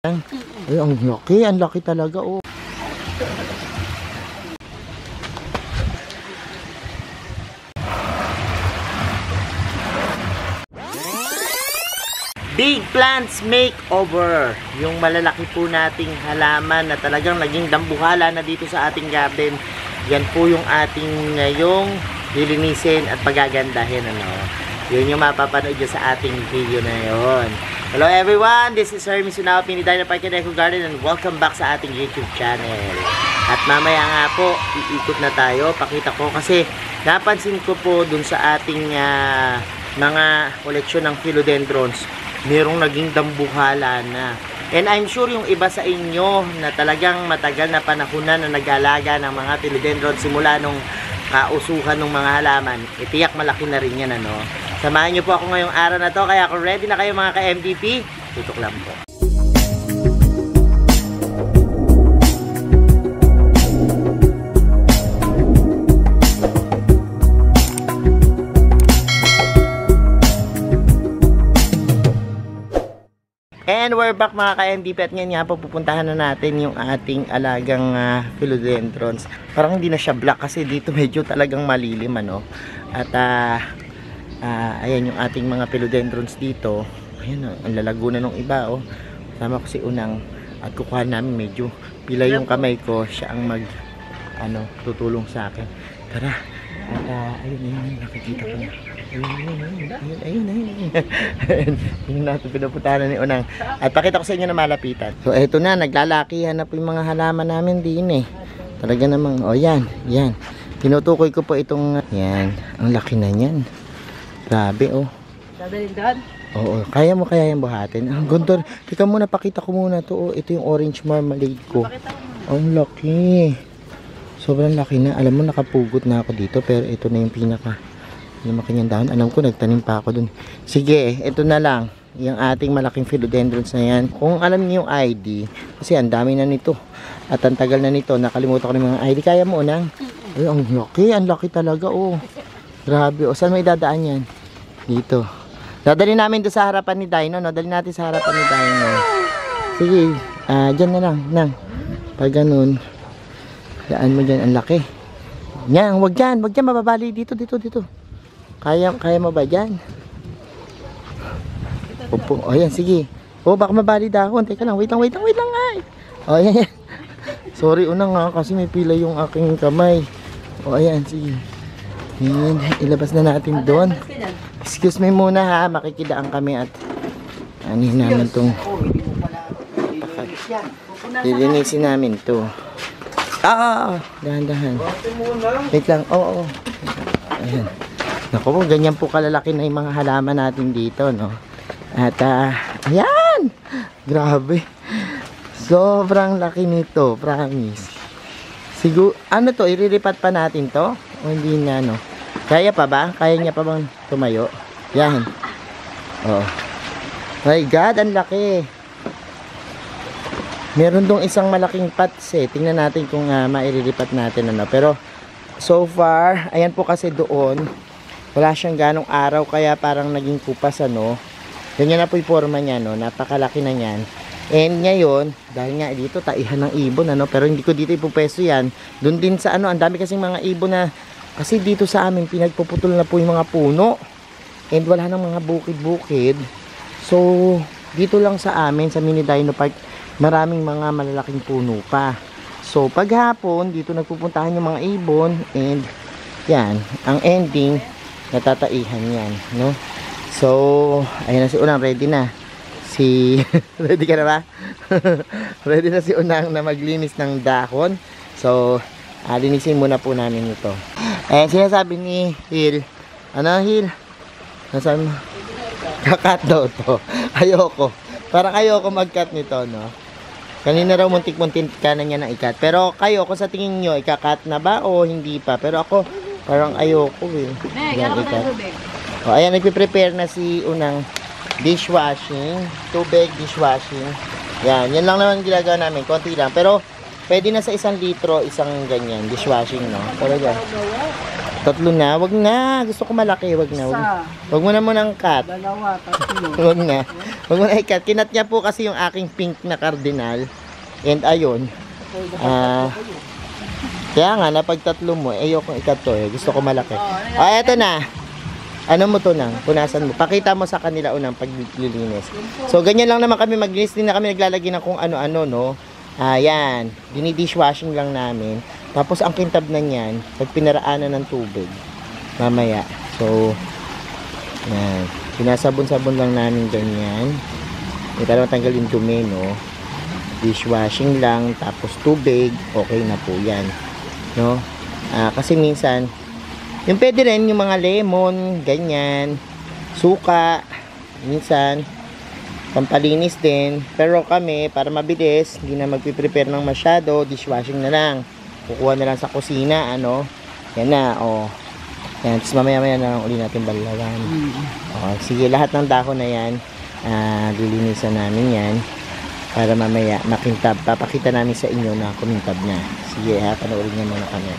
Ay, ang laki talaga, oh. Big Plants Makeover. Yung malalaki po nating halaman na talagang naging dambuhala na dito sa ating garden. Yan po yung ating ngayong lilinisin at pagagandahin. Yun yung mapapanood nyo sa ating video na yun. Hello everyone, this is Sir Misunao, Pinidina Park and Eco Garden, and welcome back sa ating YouTube channel. At mamaya nga po, iikot na tayo. Pakita ko kasi napansin ko po dun sa ating mga koleksyon ng philodendrons, merong naging dambuhala na. And I'm sure yung iba sa inyo na talagang matagal na panahon na nag-alaga ng mga philodendrons simula nung kausuhan ng mga halaman, itiyak malaki na rin yan, ano. Samahan nyo po ako ngayong araw na to, kaya kung ready na kayo mga ka-MVP, tutok lang po. And we're back mga ka-MVP, at ngayon nga po pupuntahan na natin yung ating alagang philodendrons. Parang hindi na siya black kasi dito medyo talagang malilim, ano. At ayan yung ating mga philodendrons dito. Ayan, ang lalago na nung iba, oh. Sama ko si Unang at kukuha namin, medyo pila yung kamay ko, siya ang tutulong sa akin. Tara. At ayun, nakikita ko na. Ayun. Yung natin pinapuntahan ni Unang. At pakita ko sa inyo na malapitan. So eto na, naglalakihan na po yung mga halaman namin din, eh. Talaga namang, oh yan. Tinutukoy ko po itong, yan, ang laki na yan. Grabe, oh. Dadalhin doon? Oo, kaya mo kaya yung buhatin. Ang ganda. Tika muna, pakita ko muna to, oh. Ito yung orange marmalade ko. Ang laki. Sobrang laki na. Alam mo, nakapugot na ako dito, pero ito na yung pinaka lumaki niyang dahon. Alam ko, nagtanim pa ako dun. Sige, ito na lang. Yung ating malaking philodendrons na yan. Kung alam niyo yung ID, kasi ang dami na nito. At ang tagal na nito, nakalimutan ko ng mga ID. Kaya mo, Unang? Ay, ang laki talaga, oh. Grabe, oh. Saan may dadaan yan? Dito. Dadali namin doon sa harapan ni Dino, no? Dali natin sa harapan ni Dino. Sige, dyan na lang, Nang. Pag ganun, daan mo dyan, ang laki. Yan, wag dyan, mababali. Dito. Kaya mo ba dyan? Opo, o yan, sige. O, baka mabali dahon. Teka lang, wait lang ay. O, yan. Sorry, Unang nga, kasi may pila yung aking kamay. O, ayan, sige. Yan, ilabas na natin doon. Excuse me muna, ha, makikidaan kami at anin namin itong lilinisin namin to. Dahan-dahan. Wait lang, oo. Ayan. Naku po, ganyan po kalalaki na yung mga halaman natin dito, no? At, ayan! Grabe. Sobrang laki nito, promise. Siguro, ano to, iriripat pa natin to? O hindi na, no? Kaya pa ba? Kaya niya pa bang tumayo? Yan. Oh. My God, ang laki. Meron dong isang malaking pots, eh. Tingnan natin kung mairiripat natin, ano. Pero, so far, ayan po kasi doon, wala siyang ganong araw, kaya parang naging kupas, ano. Ganyan na po yung forma niya, no. Napakalaki na yan. And ngayon, dahil nga dito, taihan ng ibon, ano. Pero hindi ko dito ipupwesto yan. Doon din sa, ang dami kasing mga ibon na, kasi dito sa amin, pinagpuputol na po yung mga puno. And wala nang mga bukid-bukid. So, dito lang sa amin, sa Mini Dino Park, maraming mga malalaking puno pa. So, paghapon, dito nagpupuntahan yung mga ibon. And, yan, ang ending, natataihan yan, no? So, ayun na si Unang, ready na. Ready ka na ba? Ready na si Unang na maglinis ng dahon. So, linisin muna po namin ito. Sinasabi ni Hill, ano Hill? Nasaan mo? Kakat daw to. Ayoko. Parang ayoko mag-cut nito, no? Kanina raw muntik-muntik ka na niya na i-cut. Pero kayo, kung sa tingin nyo, ika-cut na ba o hindi pa? Pero ako, parang ayoko, eh. Yan, i-cut. O, ayan, nagpiprepare na si Unang dishwashing. Tubig, dishwashing. Yan lang naman ginagawa namin. Konti lang. Pero, pwede na sa 1 litro, isang ganyan, dishwashing, no? Pero yan. Tatlo na. Wag na. Gusto ko malaki. Wag na. Isa, Wag mo na munang cut. dalawa, tatlo. Wag na. Wag mo na i-cut. Kinat niya po kasi yung aking pink na cardinal. And ayun. Kaya nga, napagtatlo mo, ayokong ikat to eh. Gusto ko malaki. Eto na. Ano mo to na? Punasan mo. Pakita mo sa kanila unang paglilinis. So, ganyan lang naman kami maglinis. Din na kami naglalagay ng kung ano-ano, no? Ayan. Dinidishwashing lang namin. Tapos, ang kintab na niyan, pag pinaraanan ng tubig. Mamaya. So, yan. Pinasabon-sabon lang namin ganyan. Para matanggal yung dumi, no? Dishwashing lang. Tapos, tubig. Okay na po yan. No? Kasi minsan, yung pwede rin yung mga lemon, ganyan, suka, minsan, pampalinis din. Pero kami, para mabilis, hindi na magpiprepare ng masyado, dishwashing na lang. Kukuha na lang sa kusina, ano. Yan na, oh. Yan, tapos mamaya-maya na lang uli natin balawan. Okay, sige, lahat ng dahon na yan, lilinisan namin yan. Para mamaya makintab. Papakita namin sa inyo na kumintab na. Sige ha, panoorin niyo muna kami.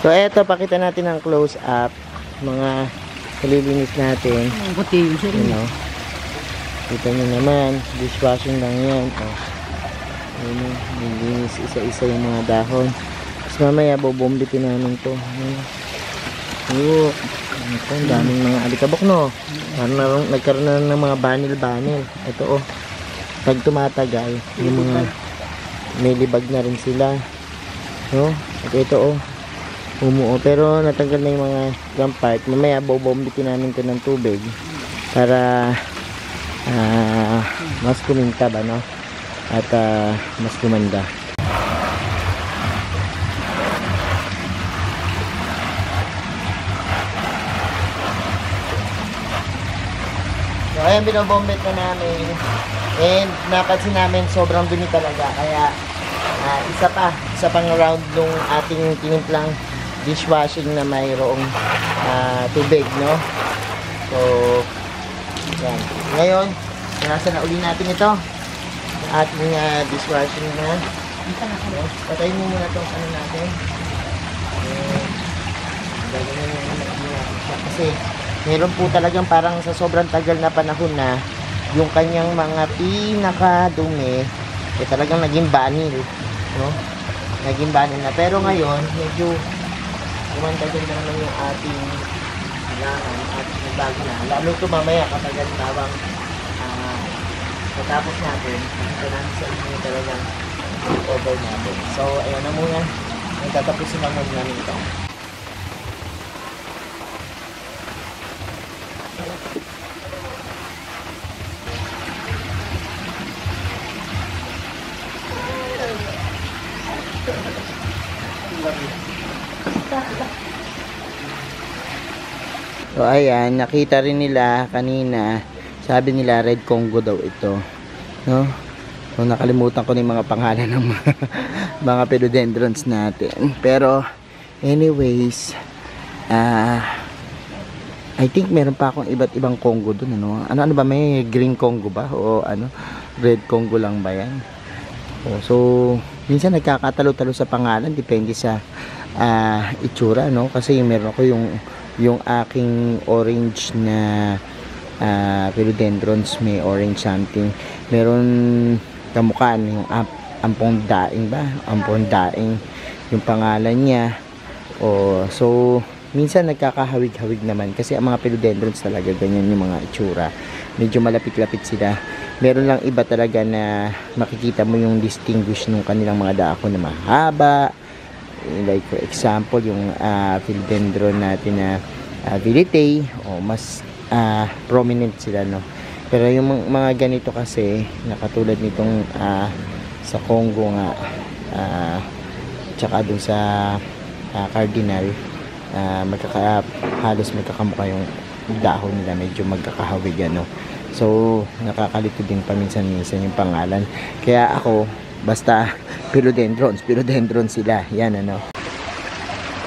So eto, pakita natin ang close up mga nililinis natin. Buti yun siya. You know, kita nyo naman, dishwashing lang yan. Oh. Ayun, nililinis isa-isa yung mga dahon. Tapos mamaya bobombitin namin to. Oo, ito, ang daming mga alikabok, no? Parang nagkaroon na ng mga banil-banil. Ito, oh, pag tumatagal, yung mga may libag na rin sila, no? At ito, oh, umuo. Pero natanggal na yung mga gum part. Mamaya bobombitin namin ito ng tubig para mas kumintab, ano? At mas kumanda. So ayan, binobombit na namin. And napansin namin sobrang dumi talaga. Kaya isa pang round nung ating tinimplang dishwashing na mayroong tubig, no? So yan. Ngayon, nasa na uli natin ito. Ating dishwashing na. Patayin mo muna itong ano natin. Kasi meron po talagang parang sa sobrang tagal na panahon na yung kanyang mga pinakadumi talagang naging banil, no? Naging banil na. Pero ngayon, medyo gumandagan na naman yung ating kailangan at nagbago na. Lalo ito mamaya kapag tawang matapos natin, ito natin sa inyo talagang over natin. So, ayan na muna. Nagtatapusin lang muna namin ito. So ayan, nakita rin nila kanina, sabi nila Red Congo daw ito, no? So nakalimutan ko na yung mga pangalan ng mga philodendrons natin. Pero anyways, I think meron pa akong iba't ibang Congo dun, ano? Ano ba, may green Congo ba o ano? Red Congo lang ba yan? So minsan nagkakatalo-talo sa pangalan, depende sa itsura, no? Kasi meron ako yung aking orange na philodendrons, may orange something. Meron kamukhaan yung Ampong Daing ba? Ampong Daing yung pangalan niya. So minsan nagkakahawig-hawig naman kasi ang mga philodendrons talaga ganyan yung mga itsura. Medyo malapit-lapit sila. Meron lang iba talaga na makikita mo yung distinguish ng kanilang mga dako na mahaba. Like for example, yung philodendron natin na Vitae, mas prominent sila, no. Pero yung mga ganito kasi, nakatulad nitong sa Congo nga, tsaka dun sa Cardinal, halos magkakamukha yung dahon nila, medyo magkakahawig, ano. So nakakalito din paminsan-minsan yung pangalan. Kaya ako, basta philodendron sila, yan, ano.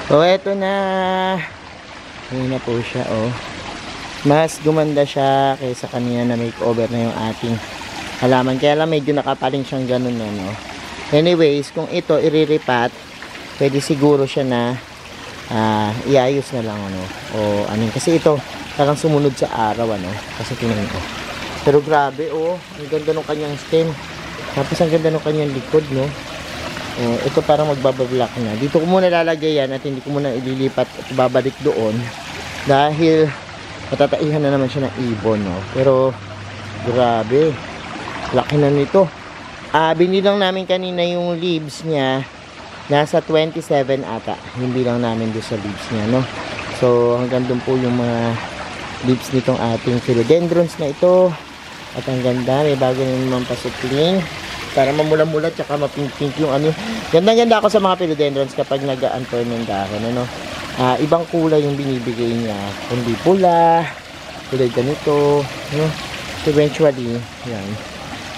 So eto na, ayun na po siya, mas gumanda siya kaysa kanina na makeover na yung ating halaman, kaya lang medyo nakapaling siyang ganun, ano. Anyways, kung ito iriripat, pwede siguro siya na iayos na lang, ano, o ano, kasi ito parang sumunod sa araw, ano, kasi tingnan ko. Pero grabe, ang ganda ng kanyang stem, tapos ang ganda ng kanyang likod, no. Ito parang magbabablock na. Dito ko muna lalagay yan at hindi ko muna ililipat at babalik doon dahil matataihan na naman siya ng ibon, no. Pero grabe, laki na nito. Binilang namin kanina yung leaves niya, nasa 27 ata yung bilang namin doon sa leaves niya, no. So hanggang doon po yung mga leaves nitong ating philodendrons na ito. At ang ganda, may bago na naman pasupling para mamula-mula tsaka mapink-pink yung ano. Ganda-ganda ako sa mga philodendrons kapag nag-unturn ng dahon, ano. Ibang kulay yung binibigay niya, kundi pula, kulay ganito, no? So eventually, yan,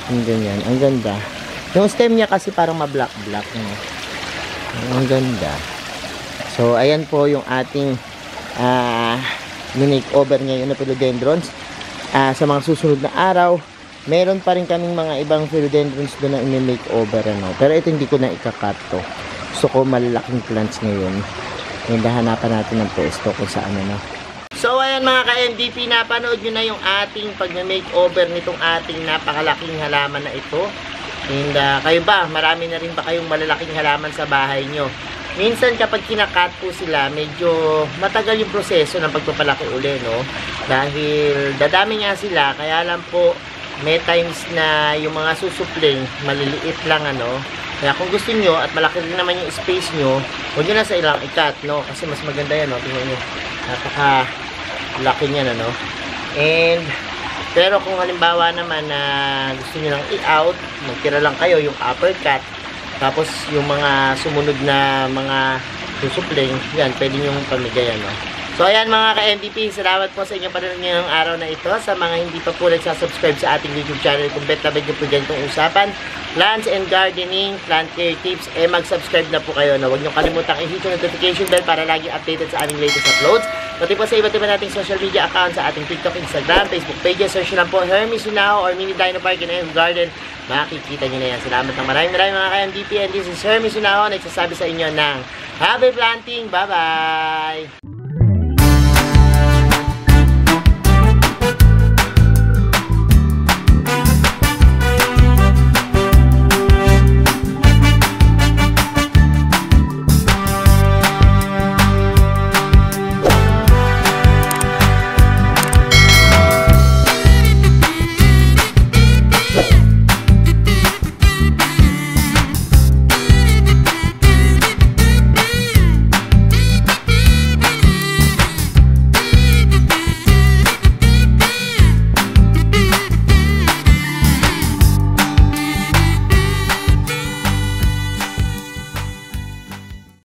yung ganyan, ang ganda. Yung stem niya kasi parang ma-black-black, no? Ang ganda. So ayan po yung ating makeover ngayon na philodendrons. Sa mga susunod na araw, meron pa rin kaming mga ibang philodendrons doon na i-makeover, ano. Pero ito hindi ko na ikakat to. Gusto ko malalaking plants ngayon. And hanapan natin ng pwesto kung saan, ano. So ayan mga ka-MVP, napanood nyo na yung ating pag-makeover nitong ating napakalaking halaman na ito. And kayo ba, marami na rin ba kayong malalaking halaman sa bahay nyo? Minsan kapag kinakat po sila, medyo matagal yung proseso ng pagpapalaki uli, no? Dahil dadami nga sila, kaya lang po may times na yung mga susupling maliliit lang, ano. Kaya kung gusto nyo at malaki rin naman yung space nyo, huwag nyo na sa ilang ikat, no? Kasi mas maganda yan, no? Tingnan nyo, napaka laki niyan, ano. And pero kung halimbawa naman na gusto nyo lang i-out, magtira lang kayo yung uppercut, tapos yung mga sumunod na mga susupling, yan, pwede nyo pamigayan, no? So ayan mga ka-MVP, salamat po sa inyong panonood ngayong araw na ito. Sa mga hindi pa po nagsasubscribe sa ating YouTube channel, kung bet na bet nyo po dyan itong usapan, plants and gardening, plant care tips, mag-subscribe na po kayo, no? Huwag nyo kalimutang i-hit yung notification bell para lagi updated sa aming latest uploads. Pati po sa iba't iba nating social media accounts, sa ating TikTok, Instagram, Facebook pages, search lang po Hermes Sunao or Mini Dino Park in Earth Garden. Makikita nyo na yan. Salamat ng maraming mga ka-MVP, and this is Hermes Sunao, nagsasabi sa inyo ng happy planting. Bye-bye!